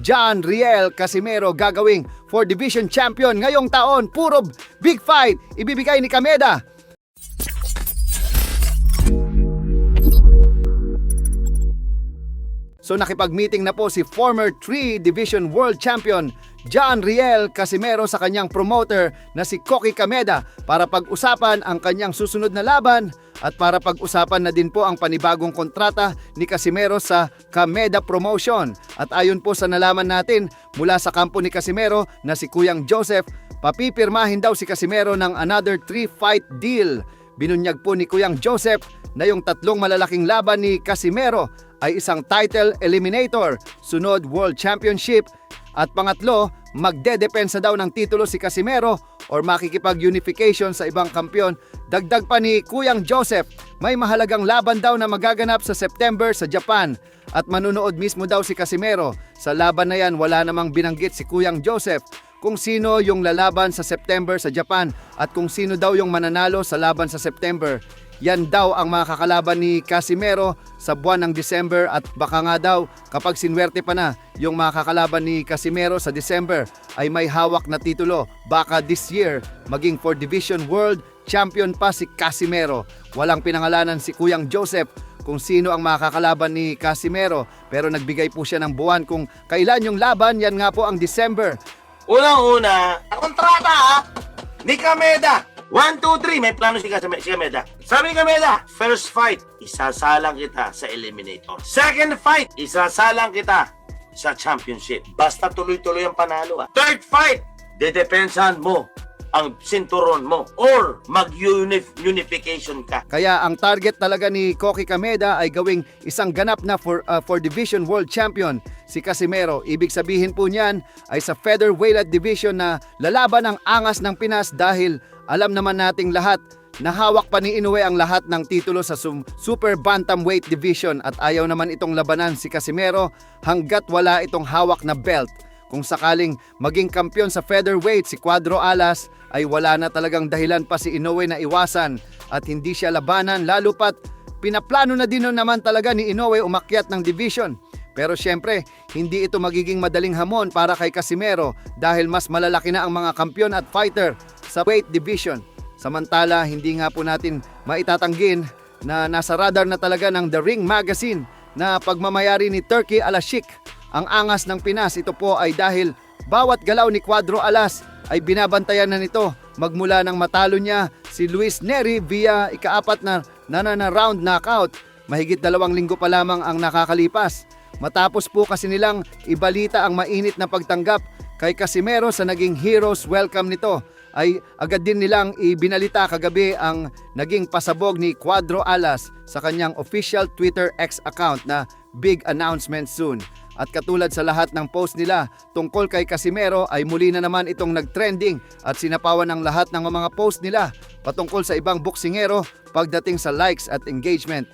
John Riel Casimero gagawing 4 Division Champion ngayong taon. Puro big fight ibibigay ni Kameda. So nakipag-meeting na po si former 3 Division World Champion John Riel Casimero sa kanyang promoter na si Koki Kameda para pag-usapan ang kanyang susunod na laban at para pag-usapan na din po ang panibagong kontrata ni Casimero sa Kameda Promotion. At ayon po sa nalaman natin mula sa kampo ni Casimero na si Kuyang Joseph, papipirmahin daw si Casimero ng another 3-fight deal. Binunyag po ni Kuyang Joseph na yung 3 malalaking laban ni Casimero ay isang title eliminator, sunod World Championship, at pangatlo, magdedepensa daw ng titulo si Casimero or makikipag-unification sa ibang kampiyon. Dagdag pa ni Kuyang Joseph, may mahalagang laban daw na magaganap sa September sa Japan at manunood mismo daw si Casimero. Sa laban na yan, wala namang binanggit si Kuyang Joseph kung sino yung lalaban sa September sa Japan at kung sino daw yung mananalo sa laban sa September. Yan daw ang mga kakalaban ni Casimero sa buwan ng December at baka nga daw kapag sinwerte pa na yung mga kakalaban ni Casimero sa December ay may hawak na titulo. Baka this year maging 4 Division World Champion pa si Casimero. Walang pinangalanan si Kuyang Joseph kung sino ang mga kakalaban ni Casimero pero nagbigay po siya ng buwan kung kailan yung laban. Yan nga po ang December. Unang-una, ang kontrata ni Kameda. 1, 2, 3, may plano si Kameda. Sabi ni Kameda, first fight, isasalang kita sa eliminator. Second fight, isasalang kita sa championship. Basta tuloy-tuloy ang panalo. Third fight, dedepensahan mo ang sinturon mo or mag-unification ka. Kaya ang target talaga ni Koki Kameda ay gawing isang ganap na for Division World Champion si Casimero. Ibig sabihin po niyan ay sa featherweight division na lalaban ang angas ng Pinas dahil alam naman nating lahat na hawak pa ni Inoue ang lahat ng titulo sa super bantamweight division at ayaw naman itong labanan si Casimero hanggat wala itong hawak na belt. Kung sakaling maging kampiyon sa featherweight si Cuadro Alas ay wala na talagang dahilan pa si Inoue na iwasan at hindi siya labanan, lalo pat pinaplano na din naman talaga ni Inoue umakyat ng division. Pero syempre, hindi ito magiging madaling hamon para kay Casimero dahil mas malalaki na ang mga kampiyon at fighter sa weight division. Samantala, hindi nga po natin maitatanggin na nasa radar na talaga ng The Ring Magazine na pagmamayari ni Turki Alashik ang angas ng Pinas. Ito po ay dahil bawat galaw ni Cuadro Alas ay binabantayan na nito magmula nang matalo niya si Luis Neri via ika-4 na round knockout. Mahigit 2 linggo pa lamang ang nakakalipas. Matapos po kasi nilang ibalita ang mainit na pagtanggap kay Casimero sa naging hero's welcome nito, ay agad din nilang ibinalita kagabi ang naging pasabog ni Cuadro Alas sa kanyang official Twitter X account na big announcement soon. At katulad sa lahat ng post nila tungkol kay Casimero ay muli na naman itong nagtrending at sinapawan ng lahat ng mga post nila patungkol sa ibang boksingero pagdating sa likes at engagement.